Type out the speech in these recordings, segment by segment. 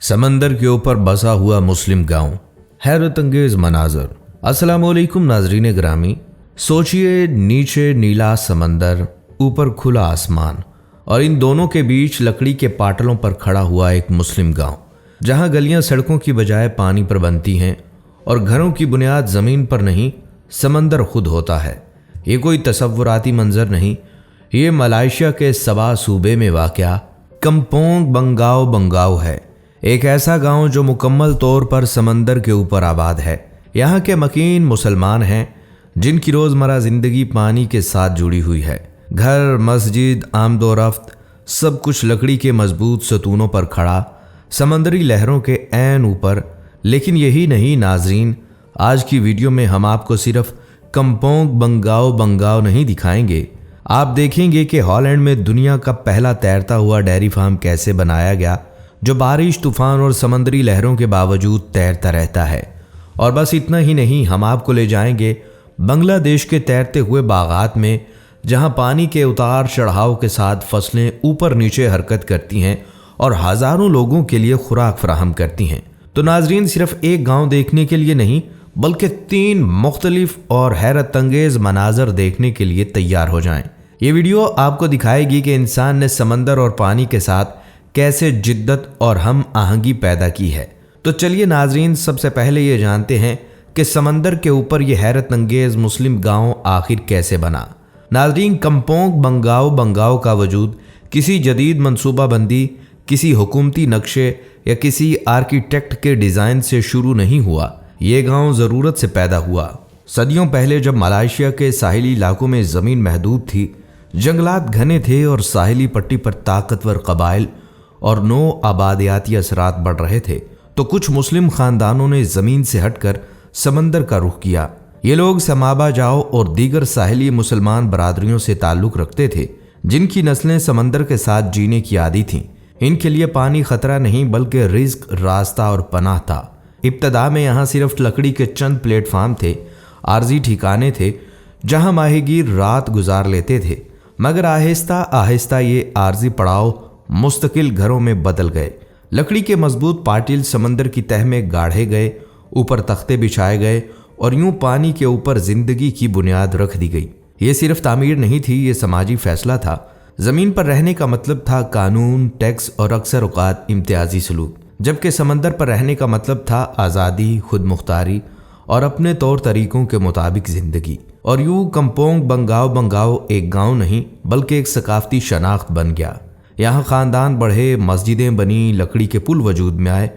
समंदर के ऊपर बसा हुआ मुस्लिम गांव, हैरत अंगेज मनाजर। अस्सलाम वालेकुम नाजरीन ग्रामी। सोचिए, नीचे नीला समंदर, ऊपर खुला आसमान और इन दोनों के बीच लकड़ी के पाटलों पर खड़ा हुआ एक मुस्लिम गांव, जहां गलियां सड़कों की बजाय पानी पर बनती हैं और घरों की बुनियाद ज़मीन पर नहीं समंदर खुद होता है। ये कोई तसव्वुराती मंजर नहीं, ये मलाइशिया के सबा सूबे में वाक़या कम्पोंग बंगाओ है। एक ऐसा गांव जो मुकम्मल तौर पर समंदर के ऊपर आबाद है। यहाँ के मकीन मुसलमान हैं जिनकी रोज़मर्रा ज़िंदगी पानी के साथ जुड़ी हुई है। घर, मस्जिद, आमदोरफ्त सब कुछ लकड़ी के मजबूत सतूनों पर खड़ा, समंदरी लहरों के ऐन ऊपर। लेकिन यही नहीं नाजरीन, आज की वीडियो में हम आपको सिर्फ कम्पोंग बंगाओ नहीं दिखाएंगे। आप देखेंगे कि हॉलैंड में दुनिया का पहला तैरता हुआ डेयरी फार्म कैसे बनाया गया, जो बारिश, तूफान और समंदरी लहरों के बावजूद तैरता रहता है। और बस इतना ही नहीं, हम आपको ले जाएंगे बांग्लादेश के तैरते हुए बागात में, जहां पानी के उतार चढ़ाव के साथ फसलें ऊपर नीचे हरकत करती हैं और हज़ारों लोगों के लिए खुराक फराहम करती हैं। तो नाजरीन, सिर्फ एक गांव देखने के लिए नहीं, बल्कि 3 मुख्तलिफ और हैरत अंगेज मनाजर देखने के लिए तैयार हो जाएं। ये वीडियो आपको दिखाएगी कि इंसान ने समंदर और पानी के साथ कैसे जिद्दत और हम आहंगी पैदा की है। तो चलिए नाजरीन, सबसे पहले ये जानते हैं कि समंदर के ऊपर ये हैरत अंगेज मुस्लिम गांव आखिर कैसे बना। नाजरीन, कम्पोंग बंगाओ का वजूद किसी जदीद मनसूबाबंदी, किसी हुकूमती नक्शे या किसी आर्किटेक्ट के डिज़ाइन से शुरू नहीं हुआ। ये गांव ज़रूरत से पैदा हुआ। सदियों पहले जब मलाइशिया के साहिली इलाकों में ज़मीन महदूद थी, जंगलात घने थे और साहिली पट्टी पर ताकतवर कबाइल और नो आबादियाती असरात बढ़ रहे थे, तो कुछ मुस्लिम ख़ानदानों ने ज़मीन से हटकर समंदर का रुख किया। ये लोग समाबा जाओ और दीगर साहिली मुसलमान बरादरियों से ताल्लुक़ रखते थे, जिनकी नस्लें समंदर के साथ जीने की आदी थीं। इनके लिए पानी ख़तरा नहीं बल्कि रिज़्क, रास्ता और पनाह था। इब्तदा में यहाँ सिर्फ लकड़ी के चंद प्लेटफार्म थे, आर्जी ठिकाने थे जहाँ माहीगीर रात गुजार लेते थे। मगर आहिस्ता आहिस्ता ये आर्जी पड़ाव मुस्तकिल घरों में बदल गए। लकड़ी के मजबूत पाटिल समंदर की तह में गाढ़े गए, ऊपर तख्ते बिछाए गए और यूं पानी के ऊपर जिंदगी की बुनियाद रख दी गई। ये सिर्फ तामीर नहीं थी, ये समाजी फैसला था। ज़मीन पर रहने का मतलब था कानून, टैक्स और अक्सर औकात इम्तियाजी सलूक, जबकि समंदर पर रहने का मतलब था आज़ादी, खुद मुख्तारी और अपने तौर तरीक़ों के मुताबिक ज़िंदगी। और यूं कम्पोंग बंगाओ एक गांव नहीं बल्कि एक सकाफती शनाख्त बन गया। यहाँ ख़ानदान बढ़े, मस्जिदें बनी, लकड़ी के पुल वजूद में आए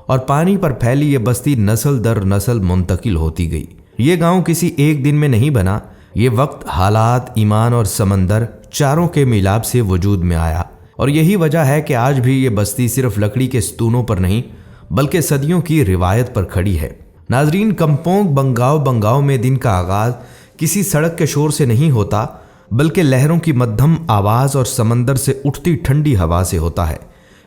और पानी पर फैली ये बस्ती नस्ल दर नस्ल मुंतकिल होती गई। ये गांव किसी एक दिन में नहीं बना, ये वक्त, हालात, ईमान और समंदर चारों के मिलाप से वजूद में आया। और यही वजह है कि आज भी ये बस्ती सिर्फ लकड़ी के सतूनों पर नहीं बल्कि सदियों की रिवायत पर खड़ी है। नाजरीन, कम्पोंग बंगाओ में दिन का आगाज़ किसी सड़क के शोर से नहीं होता बल्कि लहरों की मध्यम आवाज़ और समंदर से उठती ठंडी हवा से होता है।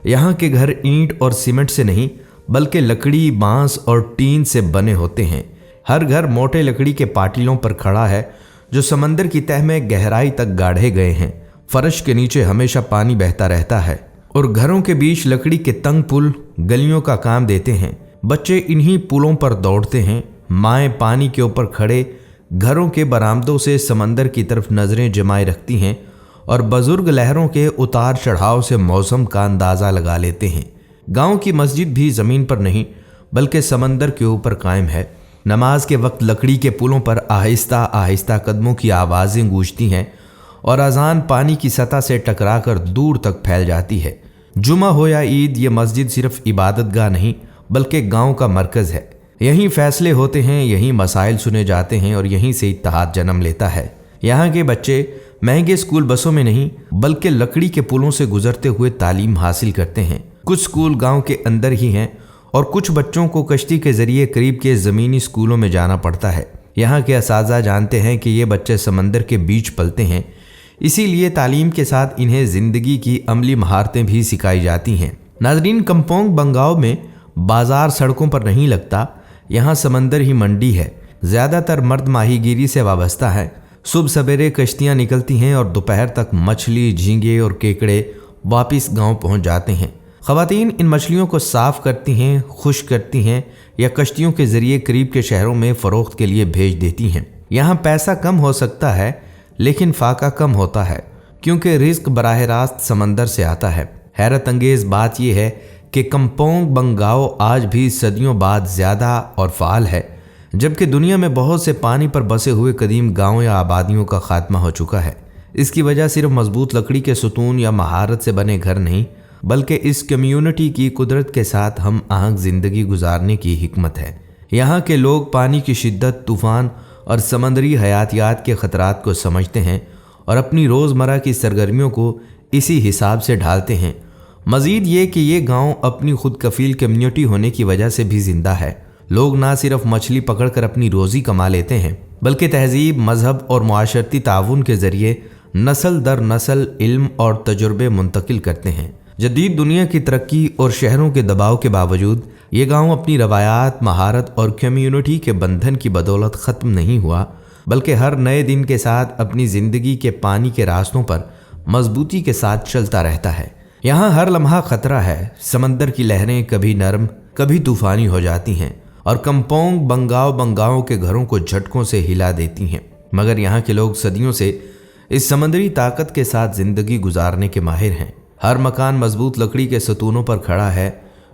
यहाँ के घर ईंट और सीमेंट से नहीं बल्कि लकड़ी, बांस और टीन से बने होते हैं। हर घर मोटे लकड़ी के पाटिलों पर खड़ा है जो समंदर की तह में गहराई तक गाढ़े गए हैं। फर्श के नीचे हमेशा पानी बहता रहता है और घरों के बीच लकड़ी के तंग पुल गलियों का काम देते हैं। बच्चे इन्हीं पुलों पर दौड़ते हैं। माएँ पानी के ऊपर खड़े घरों के बरामदों से समंदर की तरफ नज़रें जमाए रखती हैं और बुजुर्ग लहरों के उतार चढ़ाव से मौसम का अंदाज़ा लगा लेते हैं। गांव की मस्जिद भी ज़मीन पर नहीं बल्कि समंदर के ऊपर कायम है। नमाज के वक्त लकड़ी के पुलों पर आहिस्ता आहिस्ता कदमों की आवाज़ें गूंजती हैं और अजान पानी की सतह से टकराकर दूर तक फैल जाती है। जुमा हो या ईद, ये मस्जिद सिर्फ इबादतगाह नहीं बल्कि गांव का मरकज़ है। यहीं फैसले होते हैं, यहीं मसाइल सुने जाते हैं और यहीं से इत्तेहाद जन्म लेता है। यहाँ के बच्चे महंगे स्कूल बसों में नहीं बल्कि लकड़ी के पुलों से गुजरते हुए तालीम हासिल करते हैं। कुछ स्कूल गांव के अंदर ही हैं और कुछ बच्चों को कश्ती के ज़रिए करीब के ज़मीनी स्कूलों में जाना पड़ता है। यहाँ के असातिज़ा जानते हैं कि ये बच्चे समंदर के बीच पलते हैं, इसीलिए तालीम के साथ इन्हें ज़िंदगी की अमली महारतें भी सिखाई जाती हैं। नाजरीन, कम्पोंग बंगाओ में बाज़ार सड़कों पर नहीं लगता, यहाँ समंदर ही मंडी है। ज़्यादातर मर्द माहीगीरी से वाबस्ता है। सुबह सवेरे कश्तियाँ निकलती हैं और दोपहर तक मछली, झींगे और केकड़े वापस गांव पहुंच जाते हैं। ख़वातीन इन मछलियों को साफ़ करती हैं, खुश्क करती हैं या कश्तियों के ज़रिए करीब के शहरों में फ़रोख्त के लिए भेज देती हैं। यहाँ पैसा कम हो सकता है लेकिन फाका कम होता है, क्योंकि रिस्क बराह रास्त समंदर से आता है। हैरत अंगेज़ बात यह है कि कम्पोंग बंगाओ आज भी सदियों बाद ज़्यादा और फ़ाल है, जबकि दुनिया में बहुत से पानी पर बसे हुए कदीम गाँव या आबादियों का खात्मा हो चुका है। इसकी वजह सिर्फ मजबूत लकड़ी के सुतून या महारत से बने घर नहीं, बल्कि इस कम्यूनिटी की कुदरत के साथ हम आहंग ज़िंदगी गुजारने की हिकमत है। यहाँ के लोग पानी की शिद्दत, तूफ़ान और समंदरी हयातियात के ख़तरात को समझते हैं और अपनी रोज़मर्रा की सरगर्मियों को इसी हिसाब से ढालते हैं। मज़ीद ये कि ये गांव अपनी खुद कफ़ील कम्यूनिटी होने की वजह से भी ज़िंदा है। लोग ना सिर्फ मछली पकड़कर अपनी रोज़ी कमा लेते हैं, बल्कि तहज़ीब, मज़हब और मुआशरती ताउन के ज़रिए नस्ल दर नस्ल इल्म और तजुर्बे मुंतकिल करते हैं। जदीद दुनिया की तरक्की और शहरों के दबाव के बावजूद ये गांव अपनी रवायात, महारत और कम्यूनिटी के बंधन की बदौलत ख़त्म नहीं हुआ, बल्कि हर नए दिन के साथ अपनी ज़िंदगी के पानी के रास्तों पर मजबूती के साथ चलता रहता है। यहाँ हर लम्हा ख़तरा है। समंदर की लहरें कभी नरम कभी तूफ़ानी हो जाती हैं और कम्पोंग बंगाओ के घरों को झटकों से हिला देती हैं, मगर यहाँ के लोग सदियों से इस समंदरी ताकत के साथ ज़िंदगी गुजारने के माहिर हैं। हर मकान मजबूत लकड़ी के सतूनों पर खड़ा है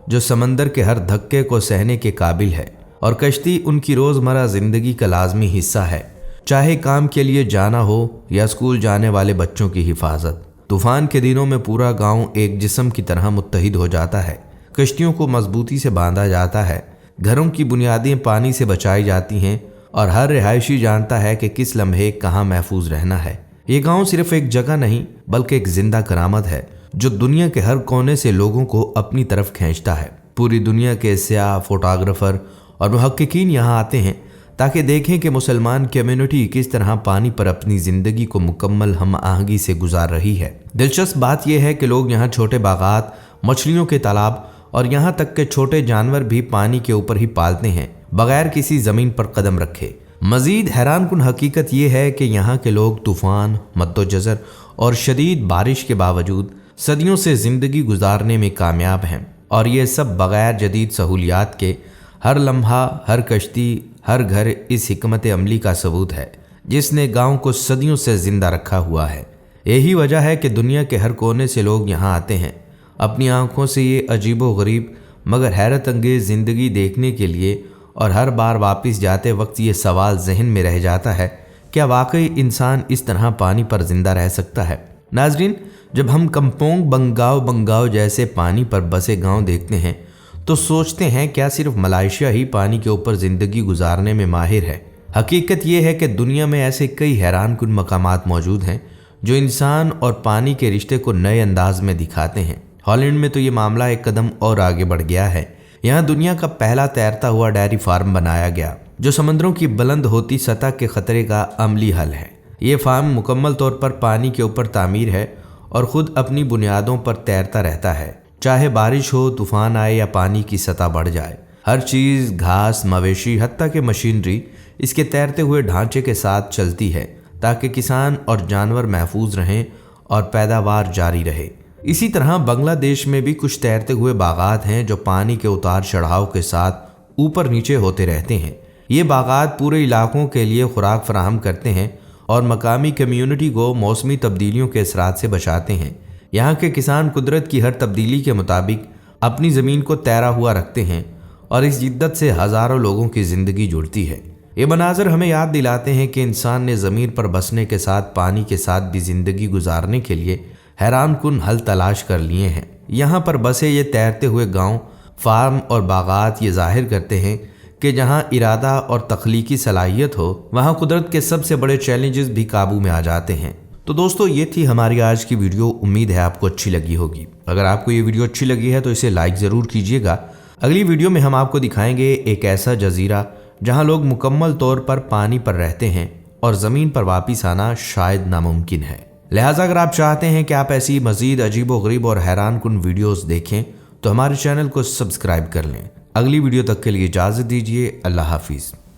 जो समंदर के हर धक्के को सहने के काबिल है, और कश्ती उनकी रोज़मर्रा ज़िंदगी का लाजमी हिस्सा है, चाहे काम के लिए जाना हो या स्कूल जाने वाले बच्चों की हिफाजत। तूफ़ान के दिनों में पूरा गांव एक जिस्म की तरह मुत्तहिद हो जाता है। कश्तियों को मजबूती से बांधा जाता है, घरों की बुनियादें पानी से बचाई जाती हैं और हर रिहायशी जानता है कि किस लम्हे कहाँ महफूज रहना है। ये गांव सिर्फ एक जगह नहीं, बल्कि एक जिंदा करामत है जो दुनिया के हर कोने से लोगों को अपनी तरफ खींचता है। पूरी दुनिया के सियाह, फोटोग्राफर और मुहक्किकीन यहाँ आते हैं ताकि देखें कि मुसलमान कम्युनिटी किस तरह पानी पर अपनी ज़िंदगी को मुकम्मल हम आहंगी से गुजार रही है। दिलचस्प बात यह है कि लोग यहाँ छोटे बागात, मछलियों के तालाब और यहाँ तक के छोटे जानवर भी पानी के ऊपर ही पालते हैं, बगैर किसी ज़मीन पर कदम रखे। मज़ीद हैरानकुन हकीकत यह है कि यहाँ के लोग तूफ़ान, मद्दोजज़र और शदीद बारिश के बावजूद सदियों से ज़िंदगी गुजारने में कामयाब हैं, और ये सब बग़ैर जदीद सहूलियात के। हर लम्हा, हर कश्ती, हर घर इस हिकमत अमली का सबूत है जिसने गांव को सदियों से ज़िंदा रखा हुआ है। यही वजह है कि दुनिया के हर कोने से लोग यहाँ आते हैं अपनी आँखों से ये अजीबो गरीब मगर हैरत अंगेज़ ज़िंदगी देखने के लिए, और हर बार वापस जाते वक्त ये सवाल जहन में रह जाता है, क्या वाकई इंसान इस तरह पानी पर ज़िंदा रह सकता है? नाजरीन, जब हम कम्पोंग बंगाओ जैसे पानी पर बसे गांव देखते हैं तो सोचते हैं क्या सिर्फ मलेशिया ही पानी के ऊपर ज़िंदगी गुजारने में माहिर है? हकीकत यह है कि दुनिया में ऐसे कई हैरानकुन मकामात मौजूद हैं जो इंसान और पानी के रिश्ते को नए अंदाज में दिखाते हैं। हॉलैंड में तो ये मामला एक कदम और आगे बढ़ गया है। यहाँ दुनिया का पहला तैरता हुआ डेयरी फार्म बनाया गया जो समंदरों की बुलंद होती सतह के खतरे का अमली हल है। ये फार्म मुकम्मल तौर पर पानी के ऊपर तामीर है और ख़ुद अपनी बुनियादों पर तैरता रहता है, चाहे बारिश हो, तूफ़ान आए या पानी की सतह बढ़ जाए। हर चीज़, घास, मवेशी, हत्ता कि मशीनरी इसके तैरते हुए ढांचे के साथ चलती है ताकि किसान और जानवर महफूज रहें और पैदावार जारी रहे। इसी तरह बांग्लादेश में भी कुछ तैरते हुए बागात हैं जो पानी के उतार चढ़ाव के साथ ऊपर नीचे होते रहते हैं। ये बागात पूरे इलाकों के लिए खुराक फराहम करते हैं और मकामी कम्यूनिटी को मौसमी तब्दीलियों के असरात से बचाते हैं। यहाँ के किसान कुदरत की हर तब्दीली के मुताबिक अपनी ज़मीन को तैरा हुआ रखते हैं और इस जिद्दत से हज़ारों लोगों की ज़िंदगी जुड़ती है। ये मनाज़र हमें याद दिलाते हैं कि इंसान ने ज़मीन पर बसने के साथ पानी के साथ भी ज़िंदगी गुजारने के लिए हैरानकुन हल तलाश कर लिए हैं। यहाँ पर बसे ये तैरते हुए गांव, फार्म और बागात ये जाहिर करते हैं कि जहाँ इरादा और तख्लीकी सलाहियत हो, वहाँ कुदरत के सबसे बड़े चैलेंजेस भी काबू में आ जाते हैं। तो दोस्तों, ये थी हमारी आज की वीडियो। उम्मीद है आपको अच्छी लगी होगी। अगर आपको ये वीडियो अच्छी लगी है तो इसे लाइक ज़रूर कीजिएगा। अगली वीडियो में हम आपको दिखाएंगे एक ऐसा जजीरा जहाँ लोग मुकम्मल तौर पर पानी पर रहते हैं और ज़मीन पर वापस आना शायद नामुमकिन है। लिहाजा अगर आप चाहते हैं कि आप ऐसी मज़ीद अजीबोगरीब और हैरानकुन वीडियोस देखें तो हमारे चैनल को सब्सक्राइब कर लें। अगली वीडियो तक के लिए इजाज़त दीजिए। अल्लाह हाफिज़।